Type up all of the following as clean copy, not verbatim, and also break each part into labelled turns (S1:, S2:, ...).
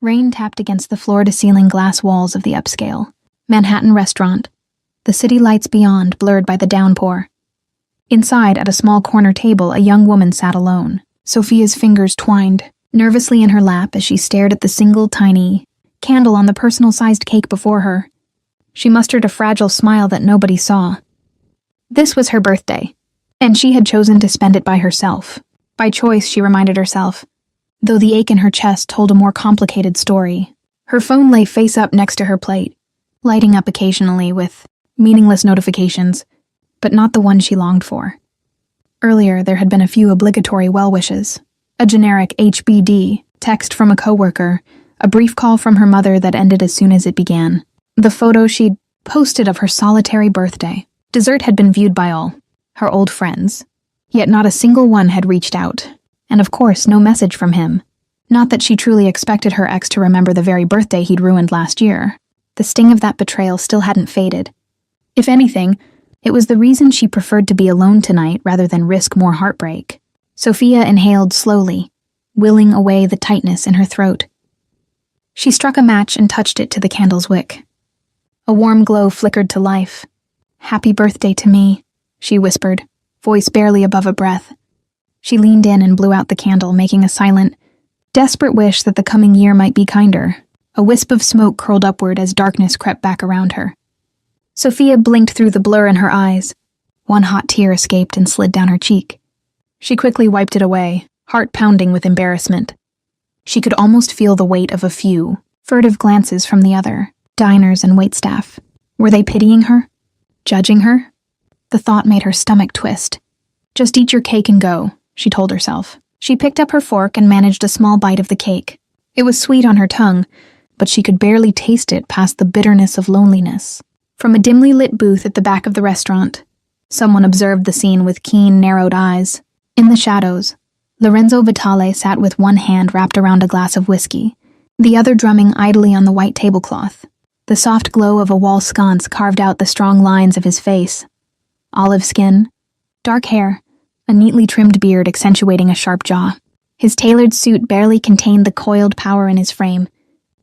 S1: Rain tapped against the floor-to-ceiling glass walls of the upscale Manhattan restaurant, the city lights beyond blurred by the downpour. Inside, at a small corner table, a young woman sat alone. Sophia's fingers twined nervously in her lap as she stared at the single tiny candle on the personal-sized cake before her. She mustered a fragile smile that nobody saw. This was her birthday, and she had chosen to spend it by herself. By choice, she reminded herself, though the ache in her chest told a more complicated story. Her phone lay face up next to her plate, lighting up occasionally with meaningless notifications, but not the one she longed for. Earlier, there had been a few obligatory well-wishes. A generic HBD, text from a coworker, a brief call from her mother that ended as soon as it began. The photo she'd posted of her solitary birthday. Dessert had been viewed by all, her old friends, yet not a single one had reached out. And of course, no message from him. Not that she truly expected her ex to remember the very birthday he'd ruined last year. The sting of that betrayal still hadn't faded. If anything, it was the reason she preferred to be alone tonight rather than risk more heartbreak. Sophia inhaled slowly, willing away the tightness in her throat. She struck a match and touched it to the candle's wick. A warm glow flickered to life. "Happy birthday to me," she whispered, voice barely above a breath. She leaned in and blew out the candle, making a silent, desperate wish that the coming year might be kinder. A wisp of smoke curled upward as darkness crept back around her. Sophia blinked through the blur in her eyes. One hot tear escaped and slid down her cheek. She quickly wiped it away, heart pounding with embarrassment. She could almost feel the weight of a few furtive glances from the other, diners and waitstaff. Were they pitying her? Judging her? The thought made her stomach twist. "Just eat your cake and go," she told herself. She picked up her fork and managed a small bite of the cake. It was sweet on her tongue, but she could barely taste it past the bitterness of loneliness. From a dimly lit booth at the back of the restaurant, someone observed the scene with keen, narrowed eyes. In the shadows, Lorenzo Vitale sat with one hand wrapped around a glass of whiskey, the other drumming idly on the white tablecloth. The soft glow of a wall sconce carved out the strong lines of his face. Olive skin, dark hair, a neatly trimmed beard accentuating a sharp jaw. His tailored suit barely contained the coiled power in his frame,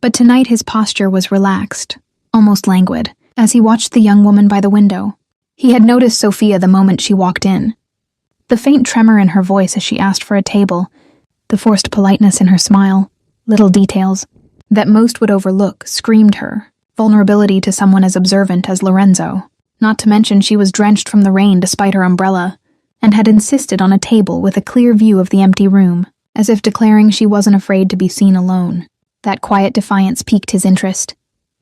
S1: but tonight his posture was relaxed, almost languid, as he watched the young woman by the window. He had noticed Sophia the moment she walked in. The faint tremor in her voice as she asked for a table, the forced politeness in her smile, little details that most would overlook, screamed her vulnerability to someone as observant as Lorenzo. Not to mention she was drenched from the rain despite her umbrella, and had insisted on a table with a clear view of the empty room, as if declaring she wasn't afraid to be seen alone. That quiet defiance piqued his interest.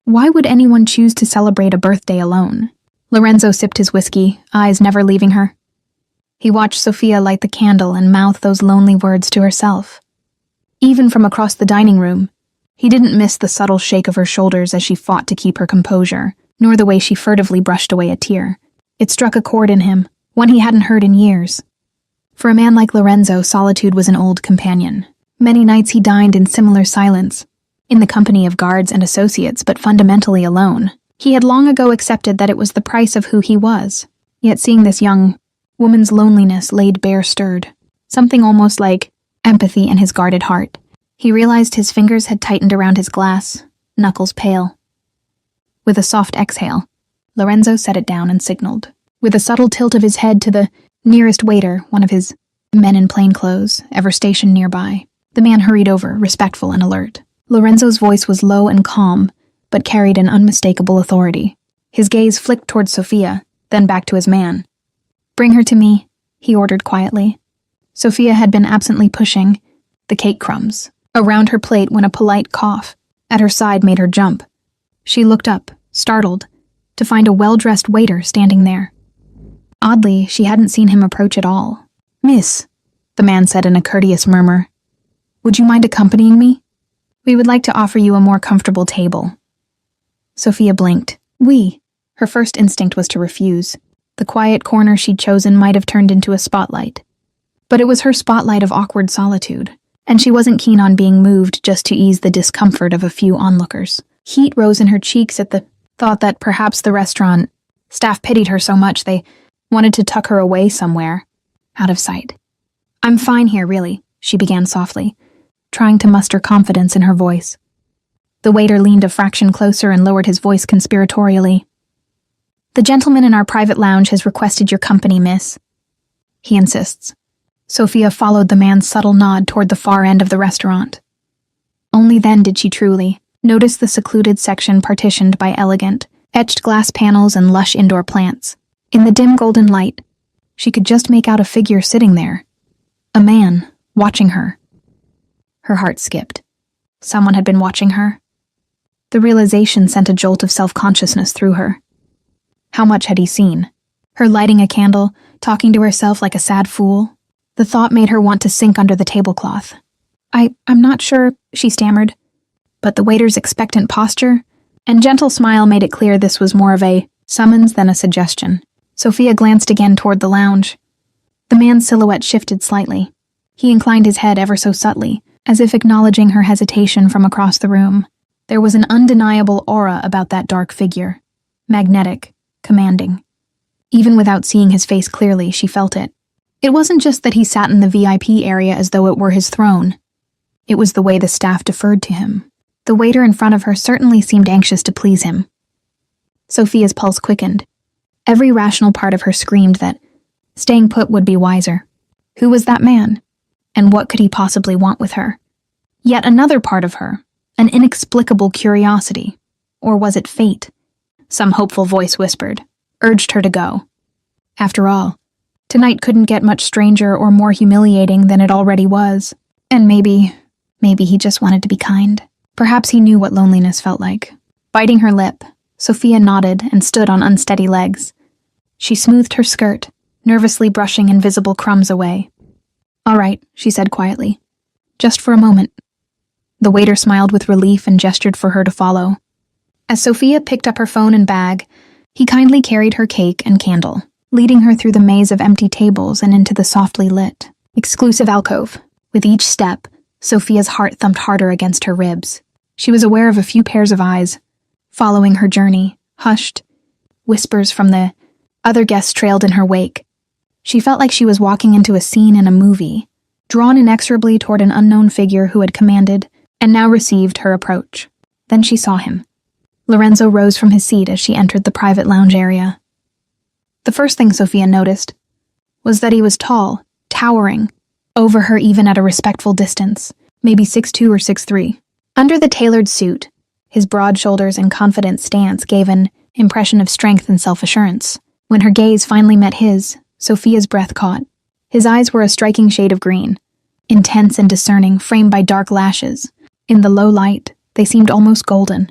S1: Why would anyone choose to celebrate a birthday alone? Lorenzo sipped his whiskey, eyes never leaving her. He watched Sophia light the candle and mouth those lonely words to herself. Even from across the dining room, he didn't miss the subtle shake of her shoulders as she fought to keep her composure, nor the way she furtively brushed away a tear. It struck a chord in him, one he hadn't heard in years. For a man like Lorenzo, solitude was an old companion. Many nights he dined in similar silence, in the company of guards and associates, but fundamentally alone. He had long ago accepted that it was the price of who he was, yet seeing this young woman's loneliness laid bare stirred, something almost like empathy in his guarded heart. He realized his fingers had tightened around his glass, knuckles pale. With a soft exhale, Lorenzo set it down and signaled. With a subtle tilt of his head to the nearest waiter, one of his men in plain clothes, ever stationed nearby, the man hurried over, respectful and alert. Lorenzo's voice was low and calm, but carried an unmistakable authority. His gaze flicked toward Sophia, then back to his man. "Bring her to me," he ordered quietly. Sophia had been absently pushing the cake crumbs around her plate when a polite cough at her side made her jump. She looked up, startled, to find a well-dressed waiter standing there. Oddly, she hadn't seen him approach at all. "Miss," the man said in a courteous murmur, "would you mind accompanying me? We would like to offer you a more comfortable table." Sophia blinked. "We." Her first instinct was to refuse. The quiet corner she'd chosen might have turned into a spotlight. But it was her spotlight of awkward solitude, and she wasn't keen on being moved just to ease the discomfort of a few onlookers. Heat rose in her cheeks at the thought that perhaps the restaurant staff pitied her so much they wanted to tuck her away somewhere, out of sight. "I'm fine here, really," she began softly, trying to muster confidence in her voice. The waiter leaned a fraction closer and lowered his voice conspiratorially. "The gentleman in our private lounge has requested your company, miss," he insists. Sophia followed the man's subtle nod toward the far end of the restaurant. Only then did she truly notice the secluded section partitioned by elegant, etched glass panels and lush indoor plants. In the dim golden light, she could just make out a figure sitting there. A man, watching her. Her heart skipped. Someone had been watching her. The realization sent a jolt of self-consciousness through her. How much had he seen? Her lighting a candle, talking to herself like a sad fool. The thought made her want to sink under the tablecloth. I'm not sure," she stammered. But the waiter's expectant posture and gentle smile made it clear this was more of a summons than a suggestion. Sophia glanced again toward the lounge. The man's silhouette shifted slightly. He inclined his head ever so subtly, as if acknowledging her hesitation from across the room. There was an undeniable aura about that dark figure. Magnetic, commanding. Even without seeing his face clearly, she felt it. It wasn't just that he sat in the VIP area as though it were his throne. It was the way the staff deferred to him. The waiter in front of her certainly seemed anxious to please him. Sophia's pulse quickened. Every rational part of her screamed that staying put would be wiser. Who was that man? And what could he possibly want with her? Yet another part of her, an inexplicable curiosity. Or was it fate? Some hopeful voice whispered, urged her to go. After all, tonight couldn't get much stranger or more humiliating than it already was. And maybe he just wanted to be kind. Perhaps he knew what loneliness felt like. Biting her lip, Sophia nodded and stood on unsteady legs. She smoothed her skirt, nervously brushing invisible crumbs away. "All right," she said quietly. "Just for a moment." The waiter smiled with relief and gestured for her to follow. As Sophia picked up her phone and bag, he kindly carried her cake and candle, leading her through the maze of empty tables and into the softly lit, exclusive alcove. With each step, Sophia's heart thumped harder against her ribs. She was aware of a few pairs of eyes, following her journey, hushed. Whispers from the other guests trailed in her wake. She felt like she was walking into a scene in a movie, drawn inexorably toward an unknown figure who had commanded and now received her approach. Then she saw him. Lorenzo rose from his seat as she entered the private lounge area. The first thing Sophia noticed was that he was tall, towering, over her even at a respectful distance, maybe 6'2" or 6'3". Under the tailored suit, his broad shoulders and confident stance gave an impression of strength and self-assurance. When her gaze finally met his, Sophia's breath caught. His eyes were a striking shade of green, intense and discerning, framed by dark lashes. In the low light, they seemed almost golden,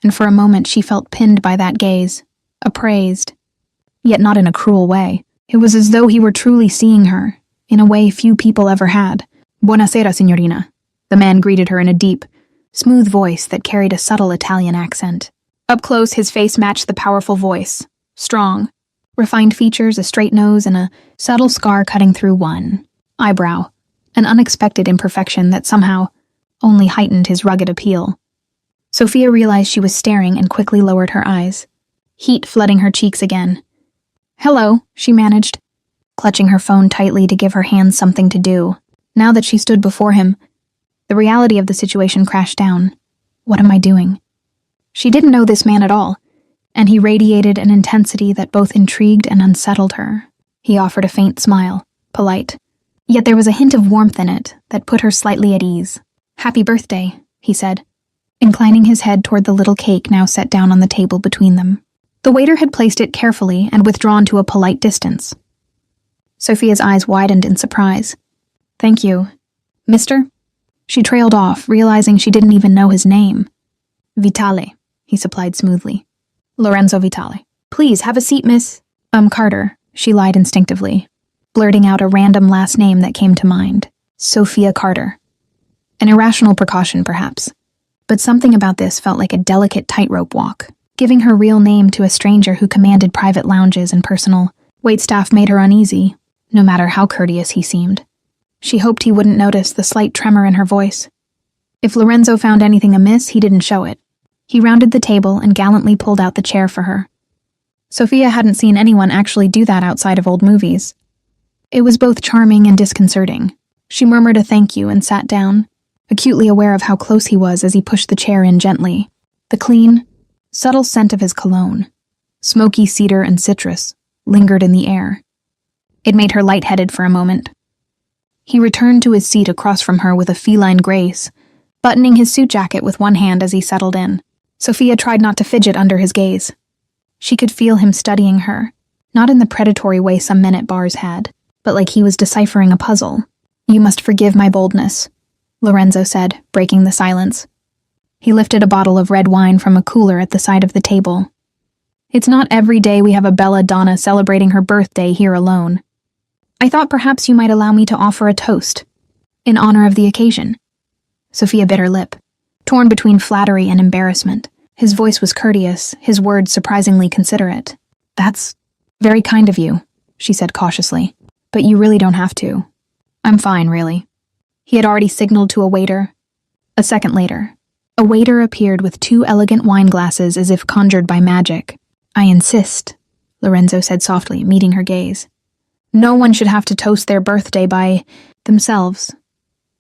S1: and for a moment she felt pinned by that gaze, appraised, yet not in a cruel way. It was as though he were truly seeing her, in a way few people ever had. "Buonasera, signorina." The man greeted her in a deep, smooth voice that carried a subtle Italian accent. Up close, his face matched the powerful voice. Strong, refined features, a straight nose, and a subtle scar cutting through one eyebrow, an unexpected imperfection that somehow only heightened his rugged appeal. Sophia realized she was staring and quickly lowered her eyes, heat flooding her cheeks again. "Hello," she managed, clutching her phone tightly to give her hands something to do. Now that she stood before him, the reality of the situation crashed down. What am I doing? She didn't know this man at all, and he radiated an intensity that both intrigued and unsettled her. He offered a faint smile, polite, yet there was a hint of warmth in it that put her slightly at ease. "Happy birthday," he said, inclining his head toward the little cake now set down on the table between them. The waiter had placed it carefully and withdrawn to a polite distance. Sophia's eyes widened in surprise. "Thank you. Mister?" She trailed off, realizing she didn't even know his name. "Vitale," he supplied smoothly. "Lorenzo Vitale." "Please, have a seat, miss." Carter," she lied instinctively, blurting out a random last name that came to mind. Sophia Carter. An irrational precaution, perhaps, but something about this felt like a delicate tightrope walk. Giving her real name to a stranger who commanded private lounges and personal waitstaff made her uneasy, no matter how courteous he seemed. She hoped he wouldn't notice the slight tremor in her voice. If Lorenzo found anything amiss, he didn't show it. He rounded the table and gallantly pulled out the chair for her. Sophia hadn't seen anyone actually do that outside of old movies. It was both charming and disconcerting. She murmured a thank you and sat down, acutely aware of how close he was as he pushed the chair in gently. The clean, subtle scent of his cologne, smoky cedar and citrus, lingered in the air. It made her lightheaded for a moment. He returned to his seat across from her with a feline grace, buttoning his suit jacket with one hand as he settled in. Sophia tried not to fidget under his gaze. She could feel him studying her, not in the predatory way some men at bars had, but like he was deciphering a puzzle. "You must forgive my boldness," Lorenzo said, breaking the silence. He lifted a bottle of red wine from a cooler at the side of the table. "It's not every day we have a bella donna celebrating her birthday here alone. I thought perhaps you might allow me to offer a toast, in honor of the occasion." Sophia bit her lip, torn between flattery and embarrassment. His voice was courteous, his words surprisingly considerate. "That's very kind of you," she said cautiously, "but you really don't have to. I'm fine, really." He had already signaled to a waiter. A second later, a waiter appeared with 2 elegant wine glasses as if conjured by magic. "I insist," Lorenzo said softly, meeting her gaze. "No one should have to toast their birthday by themselves."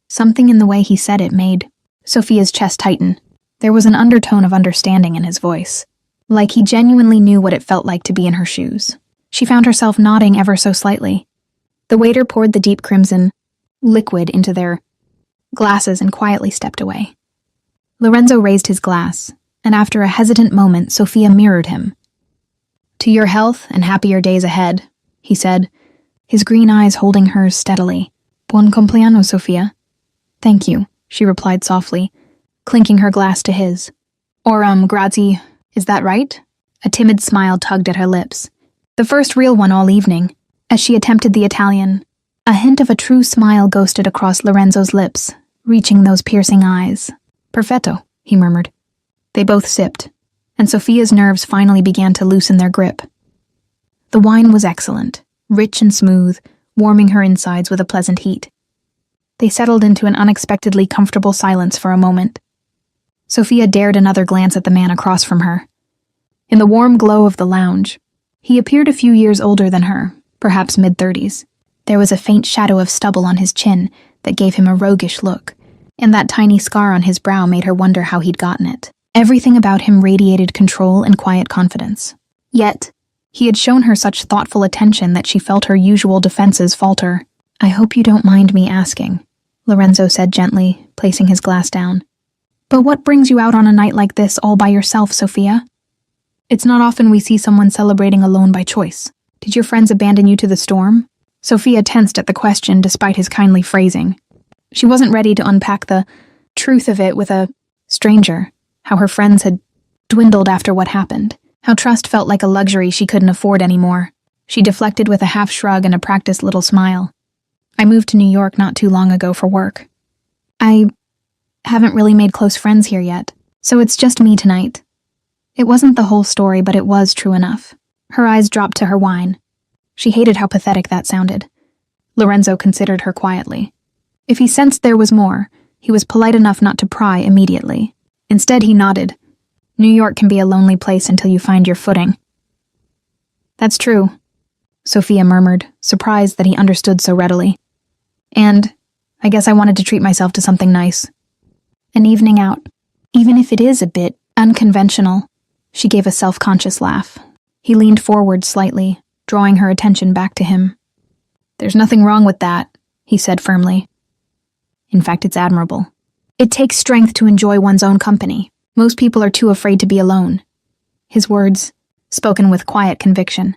S1: Something in the way he said it made Sophia's chest tighten. There was an undertone of understanding in his voice, like he genuinely knew what it felt like to be in her shoes. She found herself nodding ever so slightly. The waiter poured the deep crimson liquid into their glasses and quietly stepped away. Lorenzo raised his glass, and after a hesitant moment, Sophia mirrored him. "To your health and happier days ahead," he said, his green eyes holding hers steadily. "Buon compleanno, Sophia." "Thank you," she replied softly, clinking her glass to his. "Or, grazie, is that right?" A timid smile tugged at her lips. The first real one all evening. As she attempted the Italian, a hint of a true smile ghosted across Lorenzo's lips, reaching those piercing eyes. "Perfetto," he murmured. They both sipped, and Sophia's nerves finally began to loosen their grip. The wine was excellent, rich and smooth, warming her insides with a pleasant heat. They settled into an unexpectedly comfortable silence for a moment. Sophia dared another glance at the man across from her. In the warm glow of the lounge, he appeared a few years older than her, perhaps mid-30s. There was a faint shadow of stubble on his chin that gave him a roguish look, and that tiny scar on his brow made her wonder how he'd gotten it. Everything about him radiated control and quiet confidence. Yet, he had shown her such thoughtful attention that she felt her usual defenses falter. "I hope you don't mind me asking," Lorenzo said gently, placing his glass down. "But what brings you out on a night like this all by yourself, Sophia? It's not often we see someone celebrating alone by choice. Did your friends abandon you to the storm?" Sophia tensed at the question despite his kindly phrasing. She wasn't ready to unpack the truth of it with a stranger, how her friends had dwindled after what happened, how trust felt like a luxury she couldn't afford anymore. She deflected with a half shrug and a practiced little smile. "I moved to New York not too long ago for work. I haven't really made close friends here yet, so it's just me tonight." It wasn't the whole story, but it was true enough. Her eyes dropped to her wine. She hated how pathetic that sounded. Lorenzo considered her quietly. If he sensed there was more, he was polite enough not to pry immediately. Instead, he nodded. "New York can be a lonely place until you find your footing." "That's true," Sophia murmured, surprised that he understood so readily. "And I guess I wanted to treat myself to something nice. An evening out, even if it is a bit unconventional." She gave a self-conscious laugh. He leaned forward slightly, drawing her attention back to him. "There's nothing wrong with that," he said firmly. "In fact, it's admirable. It takes strength to enjoy one's own company. Most people are too afraid to be alone." His words, spoken with quiet conviction,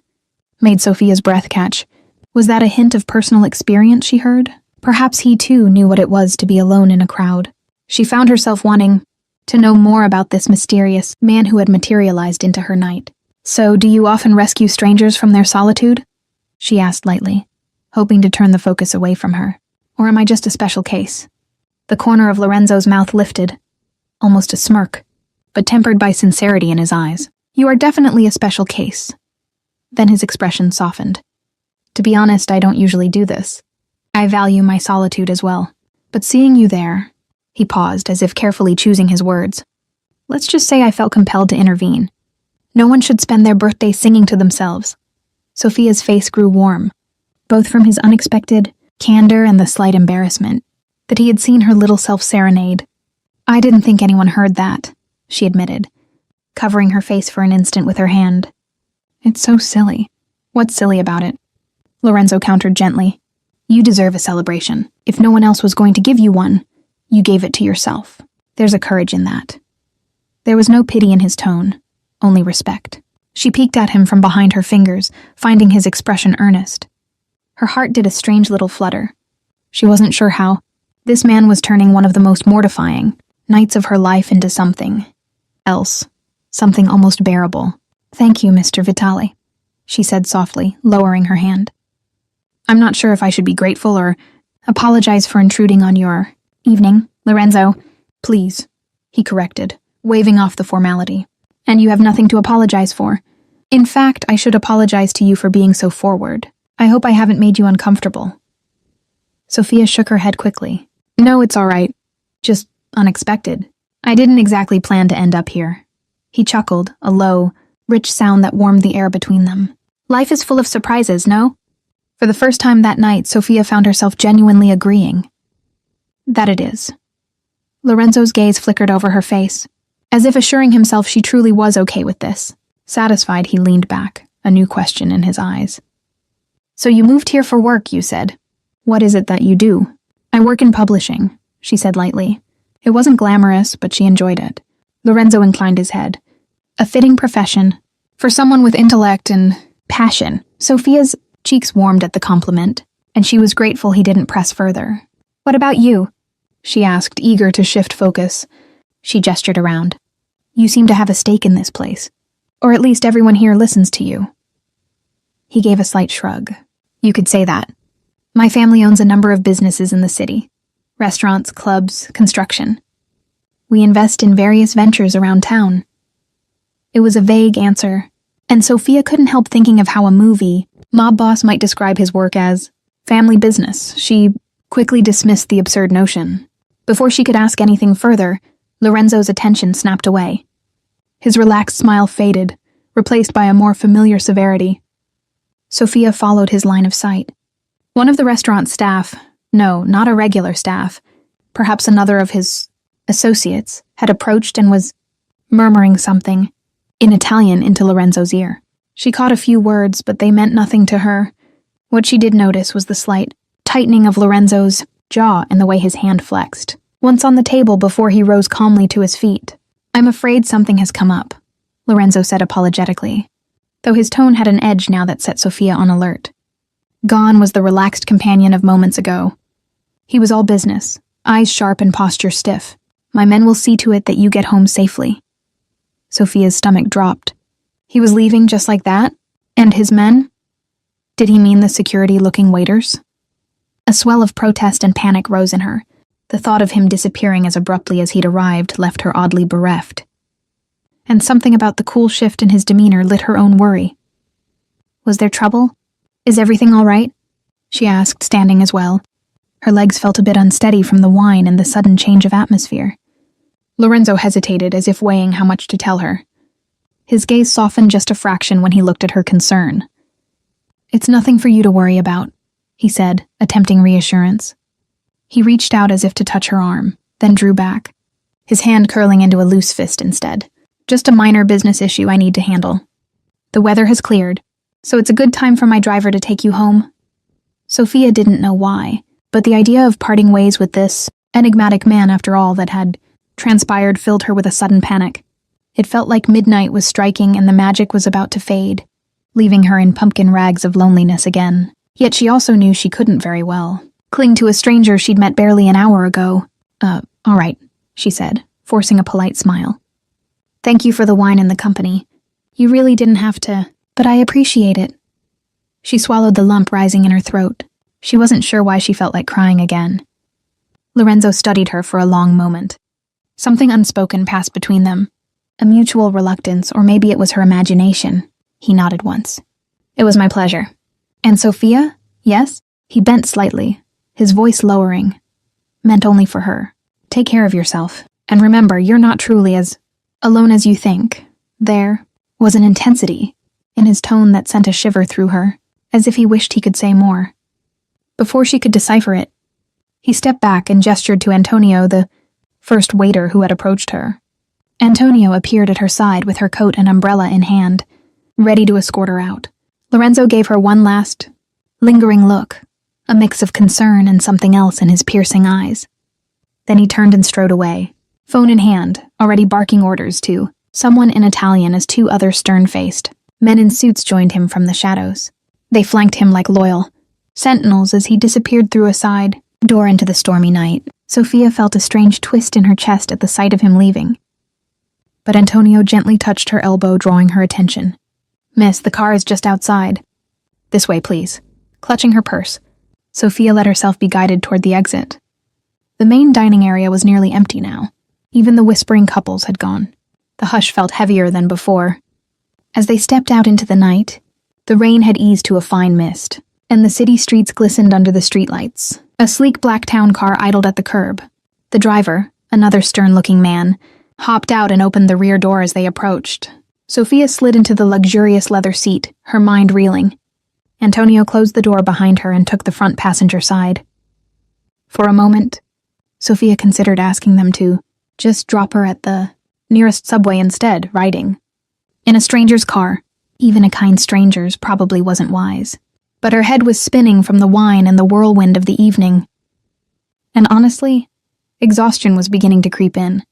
S1: made Sophia's breath catch. Was that a hint of personal experience she heard? Perhaps he too knew what it was to be alone in a crowd. She found herself wanting to know more about this mysterious man who had materialized into her night. "So, do you often rescue strangers from their solitude?" she asked lightly, hoping to turn the focus away from her. "Or am I just a special case?" The corner of Lorenzo's mouth lifted, almost a smirk, but tempered by sincerity in his eyes. "You are definitely a special case." Then his expression softened. "To be honest, I don't usually do this. I value my solitude as well. But seeing you there..." He paused, as if carefully choosing his words. "Let's just say I felt compelled to intervene. No one should spend their birthday singing to themselves." Sophia's face grew warm, both from his unexpected candor and the slight embarrassment. that he had seen her little self serenade. "I didn't think anyone heard that," she admitted, covering her face for an instant with her hand. "It's so silly." "What's silly about it?" Lorenzo countered gently. "You deserve a celebration. If no one else was going to give you one, you gave it to yourself. There's a courage in that." There was no pity in his tone, only respect. She peeked at him from behind her fingers, finding his expression earnest. Her heart did a strange little flutter. She wasn't sure how. This man was turning one of the most mortifying nights of her life into something else, something almost bearable. "Thank you, Mr. Vitale," she said softly, lowering her hand. "I'm not sure if I should be grateful or apologize for intruding on your evening, Lorenzo. Please," he corrected, waving off the formality. "And you have nothing to apologize for. In fact, I should apologize to you for being so forward. I hope I haven't made you uncomfortable." Sophia shook her head quickly. "No, it's all right. Just unexpected. I didn't exactly plan to end up here." He chuckled, a low, rich sound that warmed the air between them. "Life is full of surprises, no?" For the first time that night, Sophia found herself genuinely agreeing. "That it is." Lorenzo's gaze flickered over her face, as if assuring himself she truly was okay with this. Satisfied, he leaned back, a new question in his eyes. "So you moved here for work, you said. What is it that you do?" "I work in publishing," she said lightly. It wasn't glamorous, but she enjoyed it. Lorenzo inclined his head. A fitting profession for someone with intellect and passion. Sophia's cheeks warmed at the compliment, and she was grateful he didn't press further. "What about you?" she asked, eager to shift focus. She gestured around. "You seem to have a stake in this place. Or at least everyone here listens to you." He gave a slight shrug. "You could say that. My family owns a number of businesses in the city. Restaurants, clubs, construction. We invest in various ventures around town." It was a vague answer, and Sophia couldn't help thinking of how a movie mob boss might describe his work as family business. She quickly dismissed the absurd notion. Before she could ask anything further, Lorenzo's attention snapped away. His relaxed smile faded, replaced by a more familiar severity. Sophia followed his line of sight. One of the restaurant staff, no, not a regular staff, perhaps another of his associates, had approached and was murmuring something in Italian into Lorenzo's ear. She caught a few words, but they meant nothing to her. What she did notice was the slight tightening of Lorenzo's jaw and the way his hand flexed, once on the table before he rose calmly to his feet. "I'm afraid something has come up," Lorenzo said apologetically, though his tone had an edge now that set Sophia on alert. Gone was the relaxed companion of moments ago. He was all business, eyes sharp and posture stiff. "My men will see to it that you get home safely." Sophia's stomach dropped. He was leaving just like that? And his men? Did he mean the security-looking waiters? A swell of protest and panic rose in her. The thought of him disappearing as abruptly as he'd arrived left her oddly bereft. And something about the cool shift in his demeanor lit her own worry. "Was there trouble? Is everything all right?" she asked, standing as well. Her legs felt a bit unsteady from the wine and the sudden change of atmosphere. Lorenzo hesitated, as if weighing how much to tell her. His gaze softened just a fraction when he looked at her concern. "It's nothing for you to worry about," he said, attempting reassurance. He reached out as if to touch her arm, then drew back, his hand curling into a loose fist instead. "Just a minor business issue I need to handle. The weather has cleared, so it's a good time for my driver to take you home." Sophia didn't know why, but the idea of parting ways with this enigmatic man after all that had transpired filled her with a sudden panic. It felt like midnight was striking and the magic was about to fade, leaving her in pumpkin rags of loneliness again. Yet she also knew she couldn't very well cling to a stranger she'd met barely an hour ago. All right," she said, forcing a polite smile. "Thank you for the wine and the company. You really didn't have to, but I appreciate it." She swallowed the lump rising in her throat. She wasn't sure why she felt like crying again. Lorenzo studied her for a long moment. Something unspoken passed between them. A mutual reluctance, or maybe it was her imagination. He nodded once. "It was my pleasure." "And Sophia? Yes?" He bent slightly, his voice lowering. "Meant only for her. Take care of yourself. And remember, you're not truly as alone as you think." There was an intensity in his tone that sent a shiver through her, as if he wished he could say more. Before she could decipher it, He stepped back and gestured to Antonio, the first waiter who had approached her. Antonio appeared at her side with her coat and umbrella in hand, ready to escort her out. Lorenzo gave her one last, lingering look, a mix of concern and something else in his piercing eyes. Then he turned and strode away, phone in hand, already barking orders to someone in Italian as two other stern-faced men in suits joined him from the shadows. They flanked him like loyal sentinels as he disappeared through a side door into the stormy night. Sophia felt a strange twist in her chest at the sight of him leaving. But Antonio gently touched her elbow, drawing her attention. "Miss, the car is just outside. This way, please." Clutching her purse, Sophia let herself be guided toward the exit. The main dining area was nearly empty now. Even the whispering couples had gone. The hush felt heavier than before. As they stepped out into the night, the rain had eased to a fine mist, and the city streets glistened under the streetlights. A sleek black town car idled at the curb. The driver, another stern-looking man, hopped out and opened the rear door as they approached. Sophia slid into the luxurious leather seat, her mind reeling. Antonio closed the door behind her and took the front passenger side. For a moment, Sophia considered asking them to just drop her at the nearest subway instead, riding. In a stranger's car, even a kind stranger's, probably wasn't wise. But her head was spinning from the wine and the whirlwind of the evening. And honestly, exhaustion was beginning to creep in.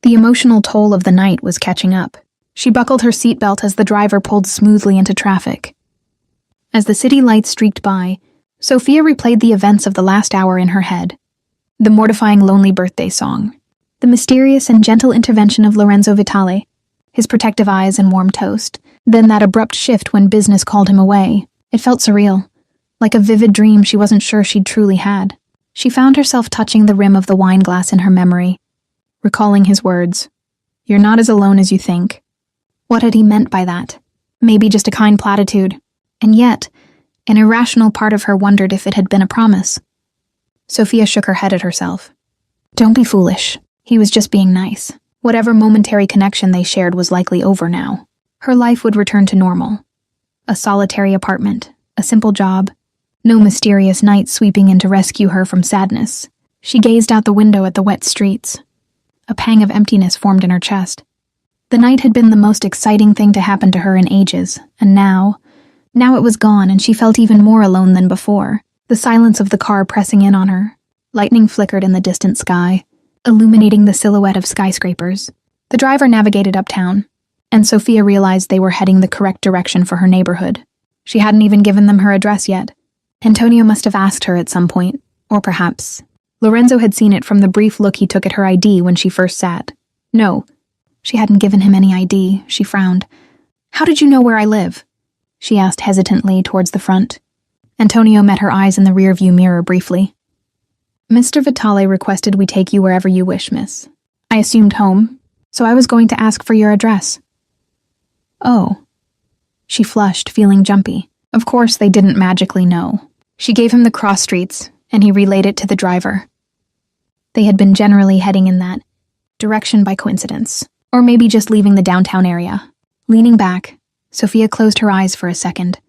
S1: The emotional toll of the night was catching up. She buckled her seatbelt as the driver pulled smoothly into traffic. As the city lights streaked by, Sophia replayed the events of the last hour in her head. The mortifying lonely birthday song. The mysterious and gentle intervention of Lorenzo Vitale. His protective eyes and warm toast. Then that abrupt shift when business called him away. It felt surreal. Like a vivid dream she wasn't sure she'd truly had. She found herself touching the rim of the wine glass in her memory, recalling his words. "You're not as alone as you think." What had he meant by that? Maybe just a kind platitude. And yet, an irrational part of her wondered if it had been a promise. Sophia shook her head at herself. Don't be foolish. He was just being nice. Whatever momentary connection they shared was likely over now. Her life would return to normal. A solitary apartment, a simple job, no mysterious night sweeping in to rescue her from sadness. She gazed out the window at the wet streets. A pang of emptiness formed in her chest. The night had been the most exciting thing to happen to her in ages, and now it was gone, and she felt even more alone than before. The silence of the car pressing in on her. Lightning flickered in the distant sky, illuminating the silhouette of skyscrapers. The driver navigated uptown, and Sophia realized they were heading the correct direction for her neighborhood. She hadn't even given them her address yet. Antonio must have asked her at some point, or perhaps Lorenzo had seen it from the brief look he took at her ID when she first sat. No, she hadn't given him any ID. She frowned. "How did you know where I live?" she asked hesitantly towards the front. Antonio met her eyes in the rearview mirror briefly. "Mr. Vitale requested we take you wherever you wish, miss. I assumed home, so I was going to ask for your address." "Oh." She flushed, feeling jumpy. Of course they didn't magically know. She gave him the cross streets, and he relayed it to the driver. They had been generally heading in that direction by coincidence, or maybe just leaving the downtown area. Leaning back, Sophia closed her eyes for a second,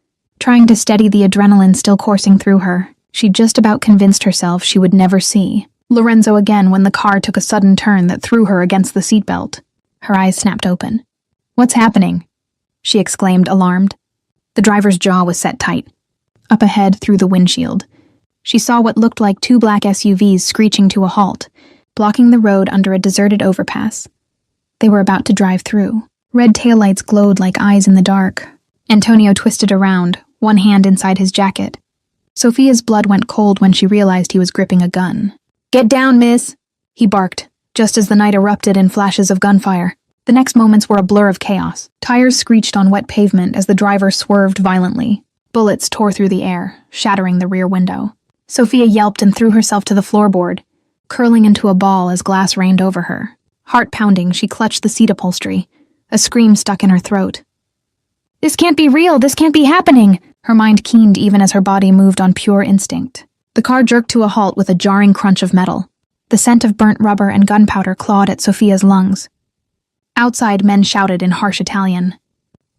S1: trying to steady the adrenaline still coursing through her. She'd just about convinced herself she would never see Lorenzo again when the car took a sudden turn that threw her against the seatbelt. Her eyes snapped open. "What's happening?" she exclaimed, alarmed. The driver's jaw was set tight. Up ahead, through the windshield, she saw what looked like two black SUVs screeching to a halt, blocking the road under a deserted overpass. They were about to drive through. Red taillights glowed like eyes in the dark. Antonio twisted around, one hand inside his jacket. Sophia's blood went cold when she realized he was gripping a gun. "Get down, miss!" he barked, just as the night erupted in flashes of gunfire. The next moments were a blur of chaos. Tires screeched on wet pavement as the driver swerved violently. Bullets tore through the air, shattering the rear window. Sophia yelped and threw herself to the floorboard, curling into a ball as glass rained over her. Heart pounding, she clutched the seat upholstery. A scream stuck in her throat. "This can't be real! This can't be happening!" Her mind keened even as her body moved on pure instinct. The car jerked to a halt with a jarring crunch of metal. The scent of burnt rubber and gunpowder clawed at Sophia's lungs. Outside, men shouted in harsh Italian.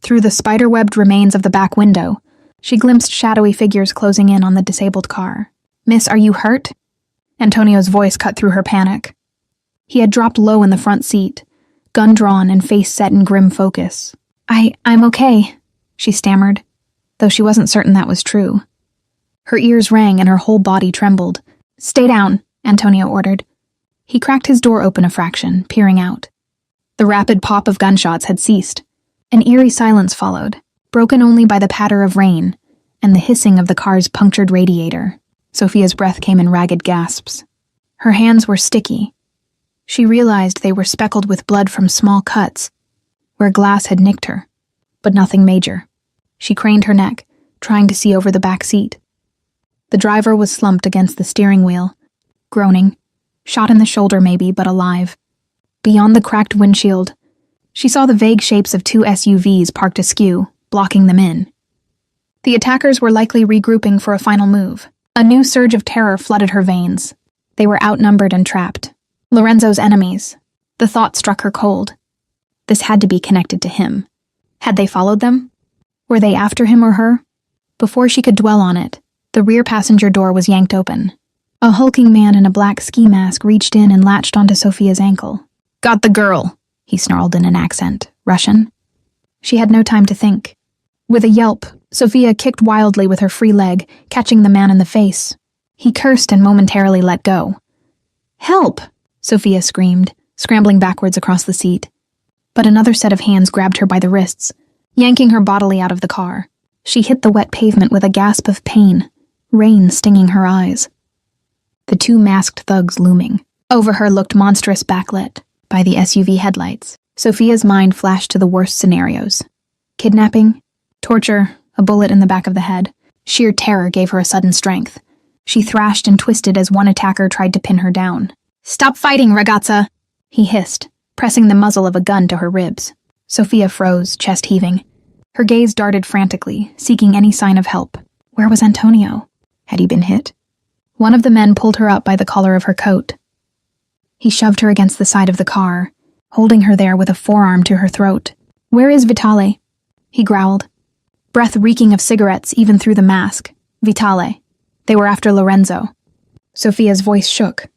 S1: Through the spider-webbed remains of the back window, she glimpsed shadowy figures closing in on the disabled car. "Miss, are you hurt?" Antonio's voice cut through her panic. He had dropped low in the front seat, gun drawn and face set in grim focus. I'm okay, she stammered, though she wasn't certain that was true. Her ears rang and her whole body trembled. Stay down, Antonio ordered. He cracked his door open a fraction, peering out. The rapid pop of gunshots had ceased. An eerie silence followed, broken only by the patter of rain and the hissing of the car's punctured radiator. Sophia's breath came in ragged gasps. Her hands were sticky. She realized they were speckled with blood from small cuts, where glass had nicked her, but nothing major. She craned her neck, trying to see over the back seat. The driver was slumped against the steering wheel, groaning, shot in the shoulder maybe, but alive. Beyond the cracked windshield, she saw the vague shapes of two SUVs parked askew, blocking them in. The attackers were likely regrouping for a final move. A new surge of terror flooded her veins. They were outnumbered and trapped. Lorenzo's enemies. The thought struck her cold. This had to be connected to him. Had they followed them? Were they after him or her? Before she could dwell on it, the rear passenger door was yanked open. A hulking man in a black ski mask reached in and latched onto Sophia's ankle. Got the girl, he snarled in an accent. Russian? She had no time to think. With a yelp, Sophia kicked wildly with her free leg, catching the man in the face. He cursed and momentarily let go. Help! Sophia screamed, scrambling backwards across the seat. But another set of hands grabbed her by the wrists, yanking her bodily out of the car. She hit the wet pavement with a gasp of pain, rain stinging her eyes. The two masked thugs looming. Over her looked monstrous backlit by the SUV headlights. Sophia's mind flashed to the worst scenarios. Kidnapping, torture, a bullet in the back of the head. Sheer terror gave her a sudden strength. She thrashed and twisted as one attacker tried to pin her down. Stop fighting, ragazza, he hissed, pressing the muzzle of a gun to her ribs. Sophia froze, chest heaving. Her gaze darted frantically, seeking any sign of help. Where was Antonio? Had he been hit? One of the men pulled her up by the collar of her coat. He shoved her against the side of the car, holding her there with a forearm to her throat. Where is Vitale? He growled, breath reeking of cigarettes even through the mask. Vitale. They were after Lorenzo. Sophia's voice shook.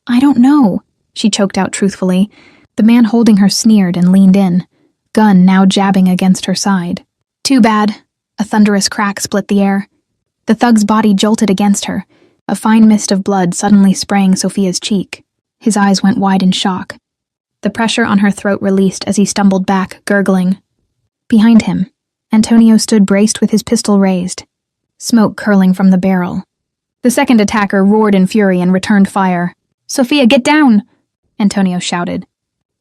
S1: I don't know, she choked out truthfully. The man holding her sneered and leaned in, gun now jabbing against her side. Too bad. A thunderous crack split the air. The thug's body jolted against her, a fine mist of blood suddenly spraying Sophia's cheek. His eyes went wide in shock. The pressure on her throat released as he stumbled back, gurgling. Behind him, Antonio stood braced with his pistol raised, smoke curling from the barrel. The second attacker roared in fury and returned fire. Sophia, get down! Antonio shouted.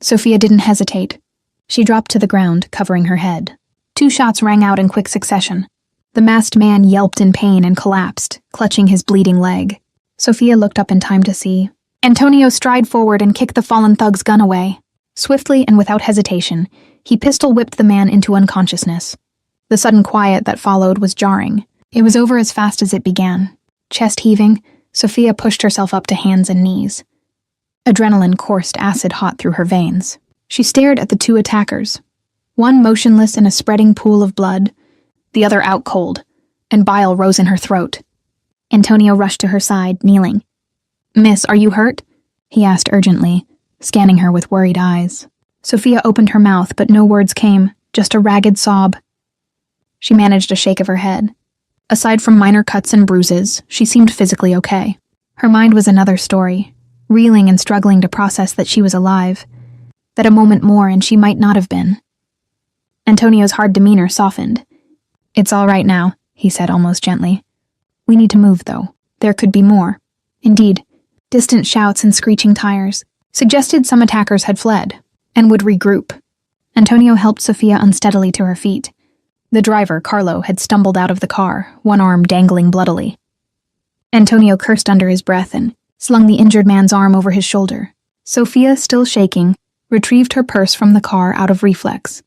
S1: Sophia didn't hesitate. She dropped to the ground, covering her head. 2 shots rang out in quick succession. The masked man yelped in pain and collapsed, clutching his bleeding leg. Sophia looked up in time to see Antonio stride forward and kick the fallen thug's gun away. Swiftly and without hesitation, he pistol-whipped the man into unconsciousness. The sudden quiet that followed was jarring. It was over as fast as it began. Chest heaving, Sophia pushed herself up to hands and knees. Adrenaline coursed acid-hot through her veins. She stared at the 2 attackers, one motionless in a spreading pool of blood, the other out cold, and bile rose in her throat. Antonio rushed to her side, kneeling. Miss, are you hurt? He asked urgently, scanning her with worried eyes. Sophia opened her mouth, but no words came, just a ragged sob. She managed a shake of her head. Aside from minor cuts and bruises, she seemed physically okay. Her mind was another story, reeling and struggling to process that she was alive, that a moment more and she might not have been. Antonio's hard demeanor softened. It's all right now, he said almost gently. We need to move, though. There could be more. Indeed, distant shouts and screeching tires suggested some attackers had fled and would regroup. Antonio helped Sophia unsteadily to her feet. The driver, Carlo, had stumbled out of the car, one arm dangling bloodily. Antonio cursed under his breath and slung the injured man's arm over his shoulder. Sophia, still shaking, retrieved her purse from the car out of reflex.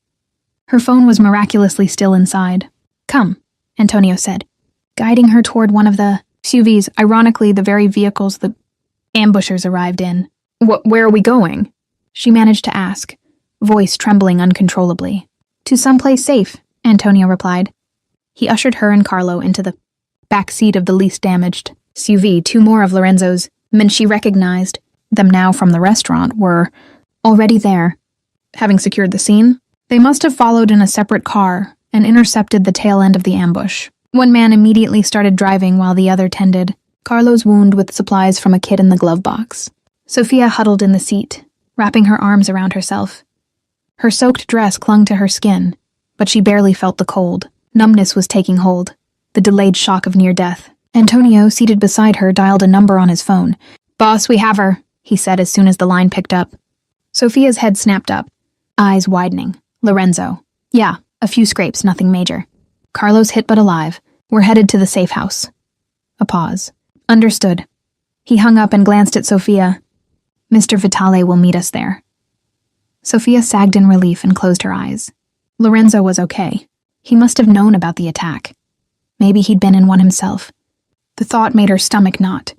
S1: Her phone was miraculously still inside. Come, Antonio said, guiding her toward one of the SUVs, ironically the very vehicles the ambushers arrived in. Where are we going? She managed to ask, voice trembling uncontrollably. To someplace safe, Antonio replied. He ushered her and Carlo into the back seat of the least damaged SUV. 2 more of Lorenzo's Men she recognized, them now from the restaurant, were already there. Having secured the scene, they must have followed in a separate car and intercepted the tail end of the ambush. One man immediately started driving while the other tended Carlo's wound with supplies from a kit in the glove box. Sophia huddled in the seat, wrapping her arms around herself. Her soaked dress clung to her skin, but she barely felt the cold. Numbness was taking hold, the delayed shock of near death. Antonio, seated beside her, dialed a number on his phone. "Boss, we have her," he said as soon as the line picked up. Sophia's head snapped up, eyes widening. "Lorenzo. Yeah, a few scrapes, nothing major. Carlo's hit but alive. We're headed to the safe house." A pause. "Understood." He hung up and glanced at Sophia. "Mr. Vitale will meet us there." Sophia sagged in relief and closed her eyes. Lorenzo was okay. He must have known about the attack. Maybe he'd been in one himself. The thought made her stomach knot.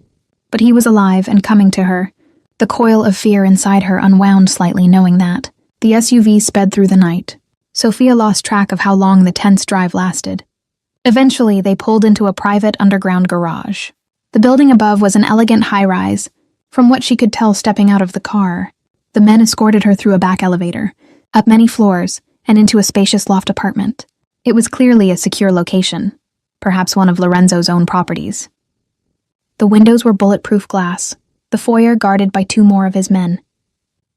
S1: But he was alive and coming to her. The coil of fear inside her unwound slightly, knowing that. The SUV sped through the night. Sophia lost track of how long the tense drive lasted. Eventually, they pulled into a private underground garage. The building above was an elegant high-rise. From what she could tell stepping out of the car, the men escorted her through a back elevator, up many floors, and into a spacious loft apartment. It was clearly a secure location, perhaps one of Lorenzo's own properties. The windows were bulletproof glass, the foyer guarded by 2 more of his men.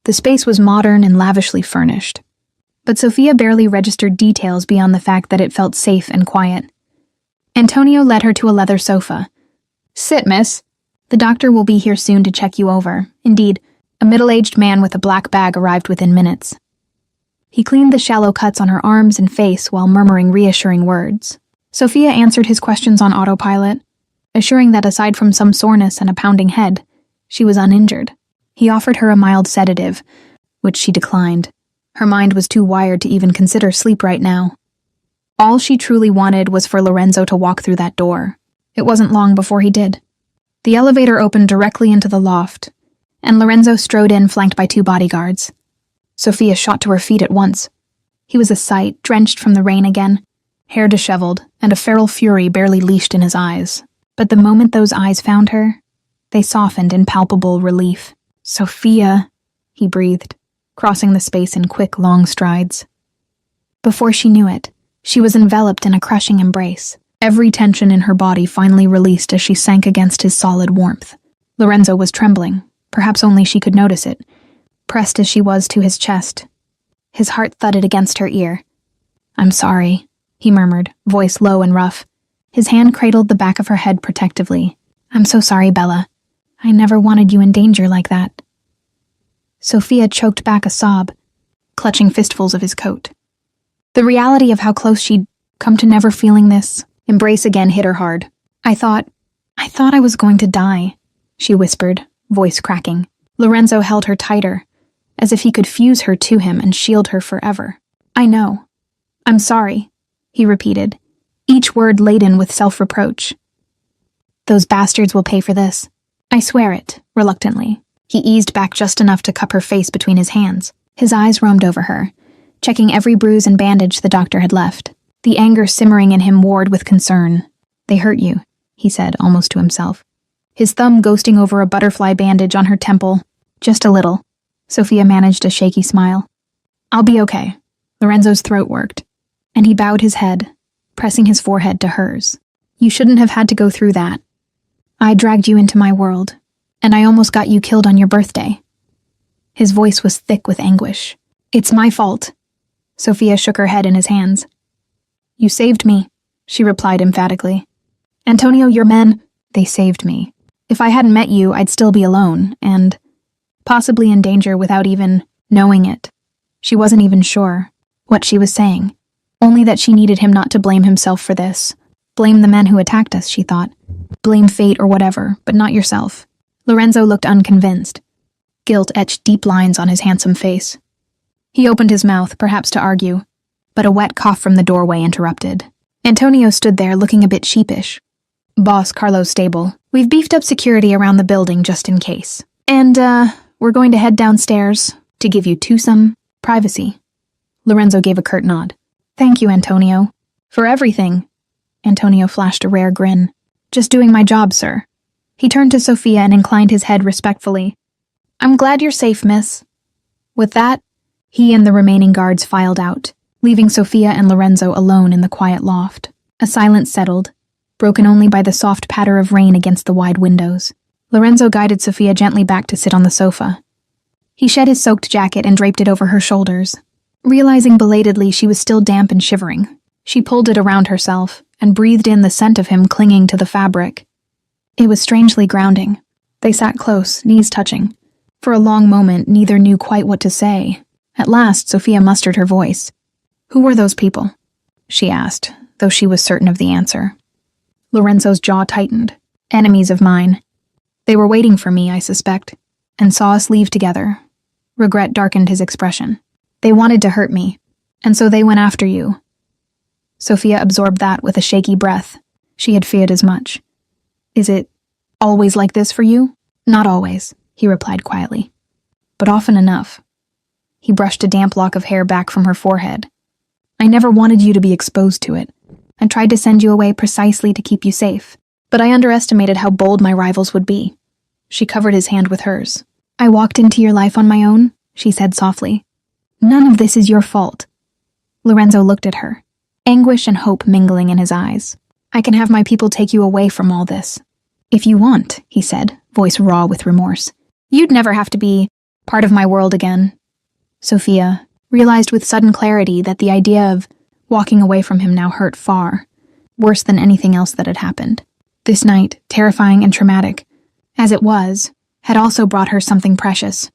S1: The space was modern and lavishly furnished, but Sophia barely registered details beyond the fact that it felt safe and quiet. Antonio led her to a leather sofa. "Sit, miss. The doctor will be here soon to check you over." Indeed, a middle-aged man with a black bag arrived within minutes. He cleaned the shallow cuts on her arms and face while murmuring reassuring words. Sophia answered his questions on autopilot, assuring that aside from some soreness and a pounding head, she was uninjured. He offered her a mild sedative, which she declined. Her mind was too wired to even consider sleep right now. All she truly wanted was for Lorenzo to walk through that door. It wasn't long before he did. The elevator opened directly into the loft, and Lorenzo strode in flanked by 2 bodyguards. Sophia shot to her feet at once. He was a sight, drenched from the rain again, hair disheveled, and a feral fury barely leashed in his eyes. But the moment those eyes found her, they softened in palpable relief. "Sophia," he breathed, crossing the space in quick, long strides. Before she knew it, she was enveloped in a crushing embrace. Every tension in her body finally released as she sank against his solid warmth. Lorenzo was trembling, perhaps only she could notice it, pressed as she was to his chest. His heart thudded against her ear. "I'm sorry," he murmured, voice low and rough. His hand cradled the back of her head protectively. "I'm so sorry, Bella. I never wanted you in danger like that." Sophia choked back a sob, clutching fistfuls of his coat. The reality of how close she'd come to never feeling this embrace again hit her hard. I thought I was going to die," she whispered, voice cracking. Lorenzo held her tighter, as if he could fuse her to him and shield her forever. "I know. I'm sorry," he repeated, each word laden with self-reproach. "Those bastards will pay for this. I swear it," reluctantly. He eased back just enough to cup her face between his hands. His eyes roamed over her, checking every bruise and bandage the doctor had left. The anger simmering in him warred with concern. "They hurt you," he said, almost to himself. His thumb ghosting over a butterfly bandage on her temple. "Just a little." Sophia managed a shaky smile. "I'll be okay." Lorenzo's throat worked, and he bowed his head, pressing his forehead to hers. "You shouldn't have had to go through that. I dragged you into my world, and I almost got you killed on your birthday." His voice was thick with anguish. "It's my fault." Sophia shook her head in his hands. "You saved me," she replied emphatically. "Antonio, your men, they saved me. If I hadn't met you, I'd still be alone, and possibly in danger without even knowing it." She wasn't even sure what she was saying, only that she needed him not to blame himself for this. Blame the men who attacked us, she thought. Blame fate or whatever, but not yourself. Lorenzo looked unconvinced. Guilt etched deep lines on his handsome face. He opened his mouth, perhaps to argue, but a wet cough from the doorway interrupted. Antonio stood there looking a bit sheepish. "Boss, Carlo's stable. We've beefed up security around the building just in case. And, we're going to head downstairs to give you some privacy." Lorenzo gave a curt nod. "Thank you, Antonio. For everything." Antonio flashed a rare grin. "Just doing my job, sir." He turned to Sophia and inclined his head respectfully. "I'm glad you're safe, miss." With that, he and the remaining guards filed out, leaving Sophia and Lorenzo alone in the quiet loft. A silence settled, broken only by the soft patter of rain against the wide windows. Lorenzo guided Sophia gently back to sit on the sofa. He shed his soaked jacket and draped it over her shoulders. Realizing belatedly she was still damp and shivering, she pulled it around herself and breathed in the scent of him clinging to the fabric. It was strangely grounding. They sat close, knees touching. For a long moment, neither knew quite what to say. At last, Sophia mustered her voice. "Who were those people?" she asked, though she was certain of the answer. Lorenzo's jaw tightened. "Enemies of mine. They were waiting for me, I suspect, and saw us leave together." Regret darkened his expression. "They wanted to hurt me, and so they went after you." Sophia absorbed that with a shaky breath. She had feared as much. "Is it always like this for you?" "Not always," he replied quietly, "but often enough." He brushed a damp lock of hair back from her forehead. "I never wanted you to be exposed to it. I tried to send you away precisely to keep you safe, but I underestimated how bold my rivals would be." She covered his hand with hers. "I walked into your life on my own," she said softly. "None of this is your fault." Lorenzo looked at her, anguish and hope mingling in his eyes. "I can have my people take you away from all this. If you want," he said, voice raw with remorse. "You'd never have to be part of my world again." Sophia realized with sudden clarity that the idea of walking away from him now hurt far, worse than anything else that had happened. This night, terrifying and traumatic, as it was, had also brought her something precious.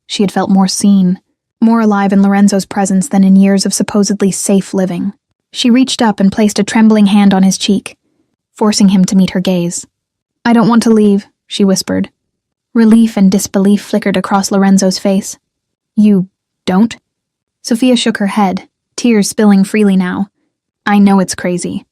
S1: She had felt more seen, more alive in Lorenzo's presence than in years of supposedly safe living. She reached up and placed a trembling hand on his cheek, forcing him to meet her gaze. "I don't want to leave," she whispered. Relief and disbelief flickered across Lorenzo's face. "You don't?" Sophia shook her head, tears spilling freely now. "I know it's crazy.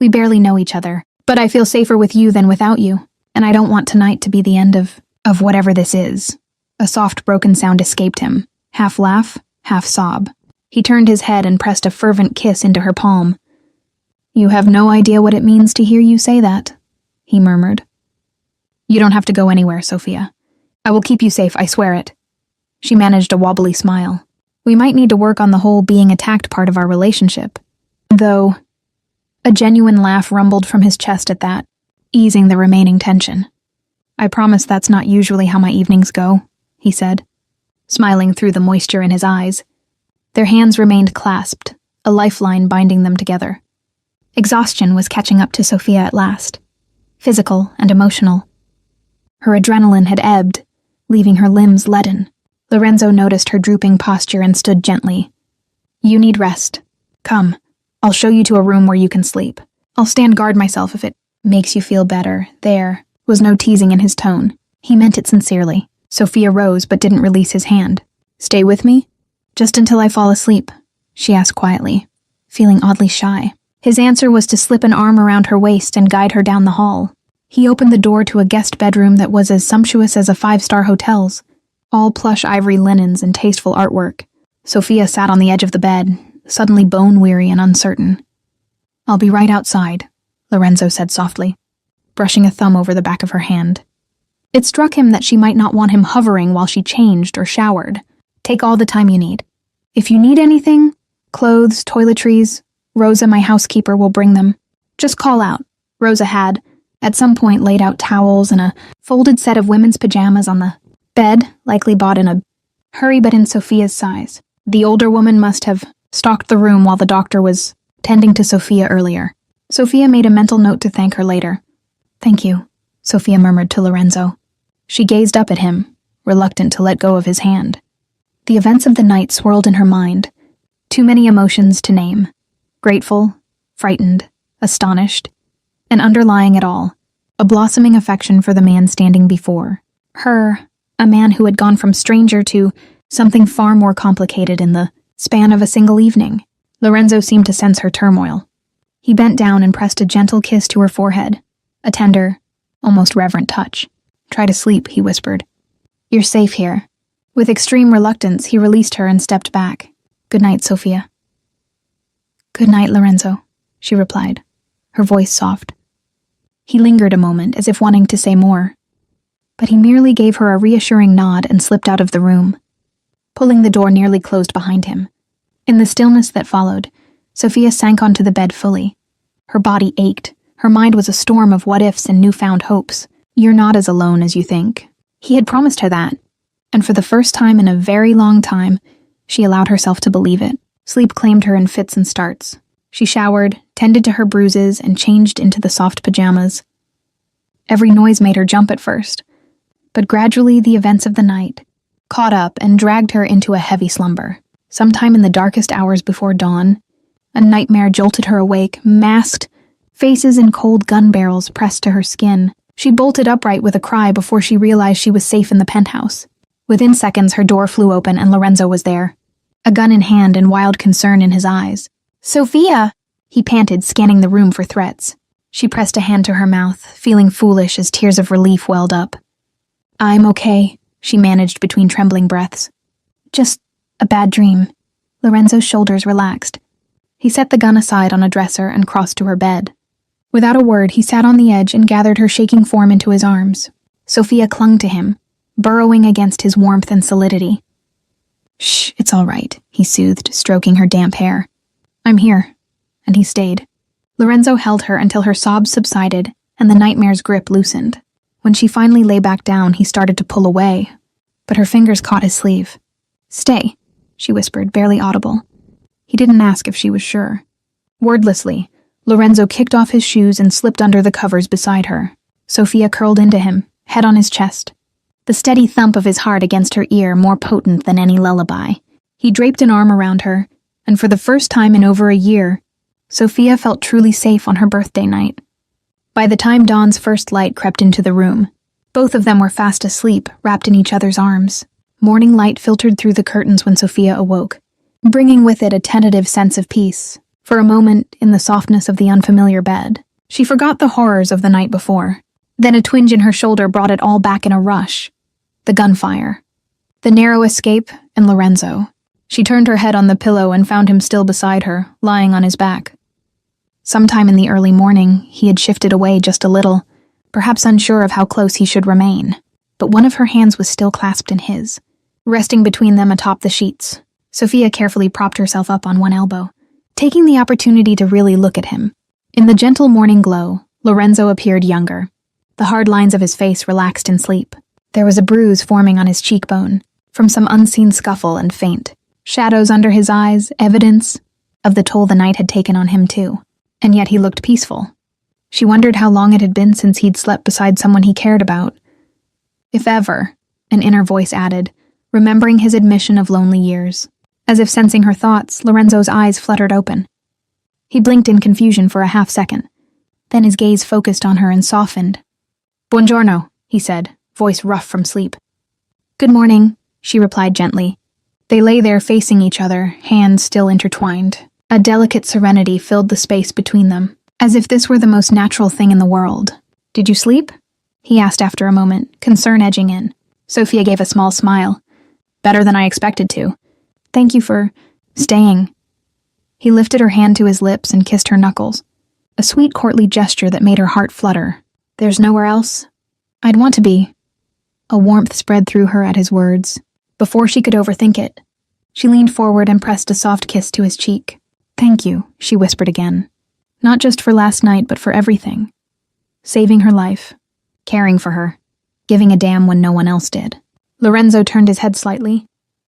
S1: We barely know each other, but I feel safer with you than without you, and I don't want tonight to be the end of whatever this is." A soft broken sound escaped him, half laugh, half sob. He turned his head and pressed a fervent kiss into her palm. "You have no idea what it means to hear you say that," he murmured. "You don't have to go anywhere, Sophia. I will keep you safe, I swear it." She managed a wobbly smile. "We might need to work on the whole being attacked part of our relationship. Though..." A genuine laugh rumbled from his chest at that, easing the remaining tension. "I promise that's not usually how my evenings go," he said, smiling through the moisture in his eyes. Their hands remained clasped, a lifeline binding them together. Exhaustion was catching up to Sophia at last, physical and emotional. Her adrenaline had ebbed, leaving her limbs leaden. Lorenzo noticed her drooping posture and stood gently. "You need rest. Come, I'll show you to a room where you can sleep. I'll stand guard myself if it makes you feel better." There was no teasing in his tone. He meant it sincerely. Sophia rose but didn't release his hand. "Stay with me?" "Just until I fall asleep," she asked quietly, feeling oddly shy. His answer was to slip an arm around her waist and guide her down the hall. He opened the door to a guest bedroom that was as sumptuous as a five-star hotel's, all plush ivory linens and tasteful artwork. Sophia sat on the edge of the bed, suddenly bone-weary and uncertain. "I'll be right outside," Lorenzo said softly, brushing a thumb over the back of her hand. It struck him that she might not want him hovering while she changed or showered. "Take all the time you need. If you need anything, clothes, toiletries, Rosa, my housekeeper, will bring them. Just call out." Rosa had, at some point, laid out towels and a folded set of women's pajamas on the bed, likely bought in a hurry but in Sophia's size. The older woman must have stalked the room while the doctor was tending to Sophia earlier. Sophia made a mental note to thank her later. "Thank you," Sophia murmured to Lorenzo. She gazed up at him, reluctant to let go of his hand. The events of the night swirled in her mind, too many emotions to name. Grateful, frightened, astonished, and underlying it all, a blossoming affection for the man standing before her, a man who had gone from stranger to something far more complicated in the span of a single evening. Lorenzo seemed to sense her turmoil. He bent down and pressed a gentle kiss to her forehead, a tender, almost reverent touch. "Try to sleep," he whispered. "You're safe here." With extreme reluctance, he released her and stepped back. "Good night, Sophia." "Good night, Lorenzo," she replied, her voice soft. He lingered a moment, as if wanting to say more. But he merely gave her a reassuring nod and slipped out of the room, pulling the door nearly closed behind him. In the stillness that followed, Sophia sank onto the bed fully. Her body ached. Her mind was a storm of what-ifs and newfound hopes. You're not as alone as you think. He had promised her that, and for the first time in a very long time, she allowed herself to believe it. Sleep claimed her in fits and starts. She showered, tended to her bruises, and changed into the soft pajamas. Every noise made her jump at first, but gradually the events of the night caught up and dragged her into a heavy slumber. Sometime in the darkest hours before dawn, a nightmare jolted her awake, masked, faces and cold gun barrels pressed to her skin. She bolted upright with a cry before she realized she was safe in the penthouse. Within seconds, her door flew open and Lorenzo was there, a gun in hand and wild concern in his eyes. "Sophia!" he panted, scanning the room for threats. She pressed a hand to her mouth, feeling foolish as tears of relief welled up. "I'm okay," she managed between trembling breaths. "Just a bad dream." Lorenzo's shoulders relaxed. He set the gun aside on a dresser and crossed to her bed. Without a word, he sat on the edge and gathered her shaking form into his arms. Sophia clung to him, burrowing against his warmth and solidity. "Shh, it's all right," he soothed, stroking her damp hair. "I'm here." And he stayed. Lorenzo held her until her sobs subsided and the nightmare's grip loosened. When she finally lay back down, he started to pull away, but her fingers caught his sleeve. "Stay," she whispered, barely audible. He didn't ask if she was sure. Wordlessly, Lorenzo kicked off his shoes and slipped under the covers beside her. Sophia curled into him, head on his chest, the steady thump of his heart against her ear more potent than any lullaby. He draped an arm around her, and for the first time in over a year, Sophia felt truly safe on her birthday night. By the time dawn's first light crept into the room, both of them were fast asleep, wrapped in each other's arms. Morning light filtered through the curtains when Sophia awoke, bringing with it a tentative sense of peace. For a moment, in the softness of the unfamiliar bed, she forgot the horrors of the night before. Then a twinge in her shoulder brought it all back in a rush. The gunfire, the narrow escape, and Lorenzo. She turned her head on the pillow and found him still beside her, lying on his back. Sometime in the early morning, he had shifted away just a little, perhaps unsure of how close he should remain. But one of her hands was still clasped in his, resting between them atop the sheets. Sophia carefully propped herself up on one elbow, taking the opportunity to really look at him. In the gentle morning glow, Lorenzo appeared younger. The hard lines of his face relaxed in sleep. There was a bruise forming on his cheekbone, from some unseen scuffle and faint. Shadows under his eyes, evidence of the toll the night had taken on him too. And yet he looked peaceful. She wondered how long it had been since he'd slept beside someone he cared about. If ever, an inner voice added, remembering his admission of lonely years. As if sensing her thoughts, Lorenzo's eyes fluttered open. He blinked in confusion for a half-second. Then his gaze focused on her and softened. "Buongiorno," he said, voice rough from sleep. "Good morning," she replied gently. They lay there facing each other, hands still intertwined. A delicate serenity filled the space between them, as if this were the most natural thing in the world. "Did you sleep?" he asked after a moment, concern edging in. Sophia gave a small smile. "Better than I expected to. Thank you for staying." He lifted her hand to his lips and kissed her knuckles, a sweet courtly gesture that made her heart flutter. "There's nowhere else I'd want to be." A warmth spread through her at his words. Before she could overthink it, she leaned forward and pressed a soft kiss to his cheek. "Thank you," she whispered again. Not just for last night, but for everything. Saving her life, caring for her, giving a damn when no one else did. Lorenzo turned his head slightly,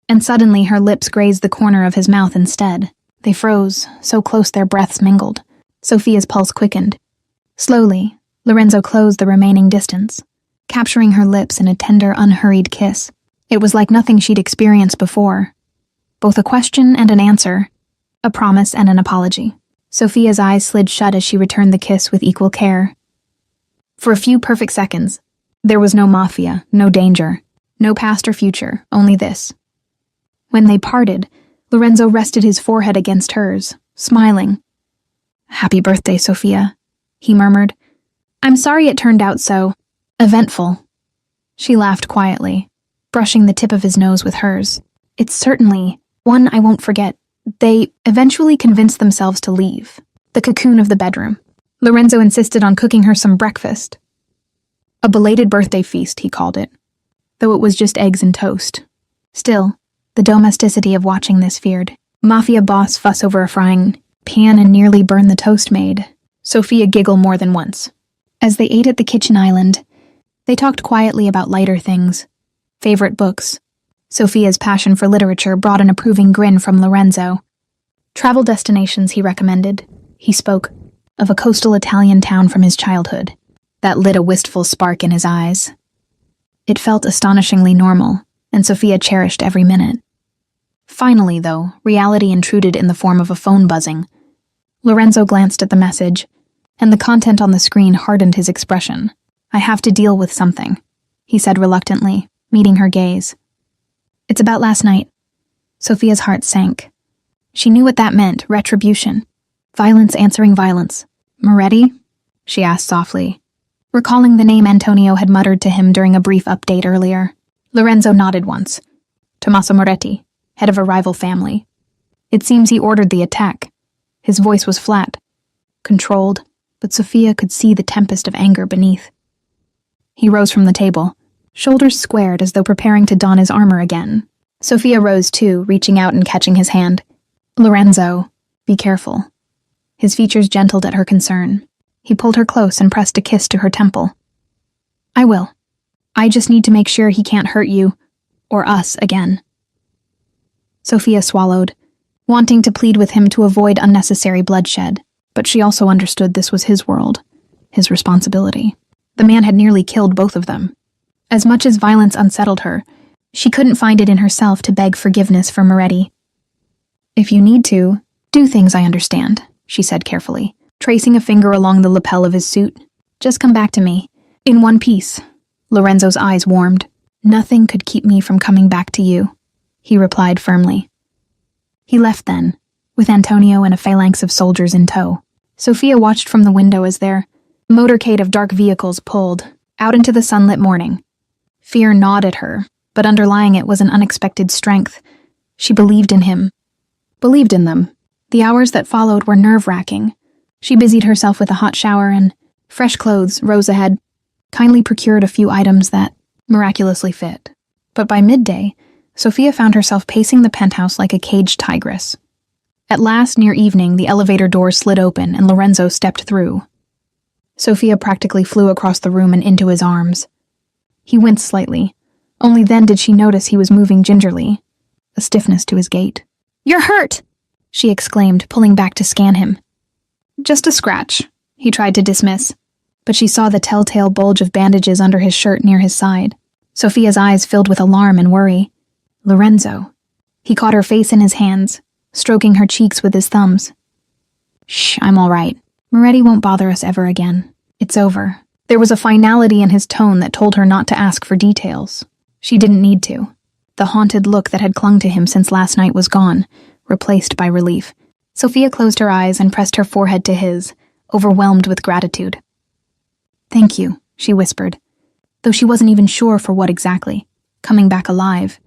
S1: and suddenly her lips grazed the corner of his mouth instead. They froze, so close their breaths mingled. Sophia's pulse quickened. Slowly, Lorenzo closed the remaining distance, capturing her lips in a tender, unhurried kiss. It was like nothing she'd experienced before. Both a question and an answer, a promise and an apology. Sophia's eyes slid shut as she returned the kiss with equal care. For a few perfect seconds, there was no Mafia, no danger, no past or future, only this. When they parted, Lorenzo rested his forehead against hers, smiling. "Happy birthday, Sophia," he murmured. "I'm sorry it turned out so eventful." She laughed quietly, brushing the tip of his nose with hers. "It's certainly one I won't forget." They eventually convinced themselves to leave the cocoon of the bedroom. Lorenzo insisted on cooking her some breakfast. A belated birthday feast, he called it, though it was just eggs and toast. Still, the domesticity of watching this feared. Mafia boss fuss over a frying pan and nearly burn the toast made. Sophia giggled more than once. As they ate at the kitchen island, they talked quietly about lighter things. Favorite books. Sophia's passion for literature brought an approving grin from Lorenzo. Travel destinations he recommended. He spoke of a coastal Italian town from his childhood. That lit a wistful spark in his eyes. It felt astonishingly normal, and Sophia cherished every minute. Finally, though, reality intruded in the form of a phone buzzing. Lorenzo glanced at the message, and the content on the screen hardened his expression. "I have to deal with something," he said reluctantly, meeting her gaze. "It's about last night." Sophia's heart sank. She knew what that meant, retribution. Violence answering violence. "Moretti?" she asked softly, recalling the name Antonio had muttered to him during a brief update earlier. Lorenzo nodded once. "Tommaso Moretti, head of a rival family. It seems he ordered the attack." His voice was flat, controlled, but Sophia could see the tempest of anger beneath. He rose from the table, shoulders squared as though preparing to don his armor again. Sophia rose too, reaching out and catching his hand. "Lorenzo, be careful." His features gentled at her concern. He pulled her close and pressed a kiss to her temple. "I will. I just need to make sure he can't hurt you, or us, again." Sophia swallowed, wanting to plead with him to avoid unnecessary bloodshed, but she also understood this was his world, his responsibility. The man had nearly killed both of them. As much as violence unsettled her, she couldn't find it in herself to beg forgiveness for Moretti. "If you need to, do things I understand," she said carefully, tracing a finger along the lapel of his suit. "Just come back to me, in one piece." Lorenzo's eyes warmed. "Nothing could keep me from coming back to you," he replied firmly. He left then, with Antonio and a phalanx of soldiers in tow. Sophia watched from the window as their motorcade of dark vehicles pulled out into the sunlit morning. Fear gnawed at her, but underlying it was an unexpected strength. She believed in him. Believed in them. The hours that followed were nerve-wracking. She busied herself with a hot shower and fresh clothes. Rosa had kindly procured a few items that miraculously fit. But by midday, Sophia found herself pacing the penthouse like a caged tigress. At last, near evening, the elevator doors slid open and Lorenzo stepped through. Sophia practically flew across the room and into his arms. He winced slightly. Only then did she notice he was moving gingerly, a stiffness to his gait. "You're hurt!" she exclaimed, pulling back to scan him. "Just a scratch," he tried to dismiss, but she saw the telltale bulge of bandages under his shirt near his side. Sophia's eyes filled with alarm and worry. Lorenzo. He caught her face in his hands, stroking her cheeks with his thumbs. "Shh, I'm all right. Moretti won't bother us ever again. It's over." There was a finality in his tone that told her not to ask for details. She didn't need to. The haunted look that had clung to him since last night was gone, replaced by relief. Sophia closed her eyes and pressed her forehead to his, overwhelmed with gratitude. "Thank you," she whispered, though she wasn't even sure for what exactly. Coming back alive,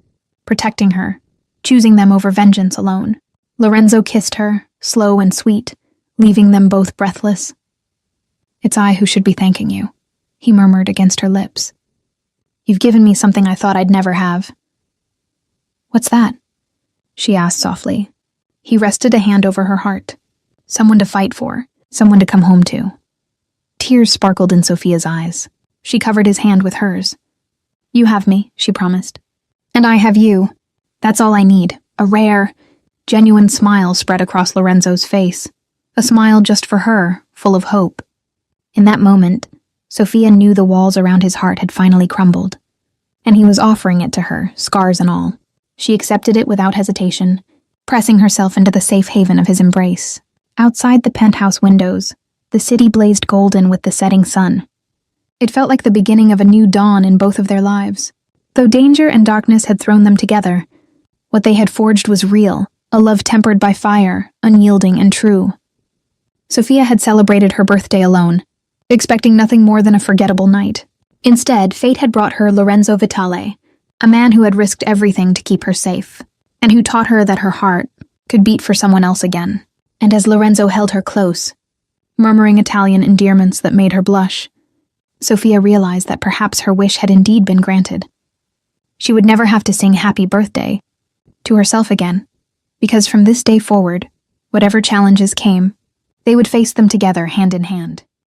S1: protecting her, choosing them over vengeance alone. Lorenzo kissed her, slow and sweet, leaving them both breathless. "It's I who should be thanking you," he murmured against her lips. "You've given me something I thought I'd never have." "What's that?" she asked softly. He rested a hand over her heart. Someone to fight for, someone to come home to. Tears sparkled in Sophia's eyes. She covered his hand with hers. "You have me," she promised. "And I have you. That's all I need." A rare, genuine smile spread across Lorenzo's face. A smile just for her, full of hope. In that moment, Sophia knew the walls around his heart had finally crumbled, and he was offering it to her, scars and all. She accepted it without hesitation, pressing herself into the safe haven of his embrace. Outside the penthouse windows, the city blazed golden with the setting sun. It felt like the beginning of a new dawn in both of their lives. Though danger and darkness had thrown them together, what they had forged was real, a love tempered by fire, unyielding and true. Sophia had celebrated her birthday alone, expecting nothing more than a forgettable night. Instead, fate had brought her Lorenzo Vitale, a man who had risked everything to keep her safe, and who taught her that her heart could beat for someone else again. And as Lorenzo held her close, murmuring Italian endearments that made her blush. Sophia realized that perhaps her wish had indeed been granted. She would never have to sing happy birthday to herself again, because from this day forward, whatever challenges came, they would face them together hand in hand.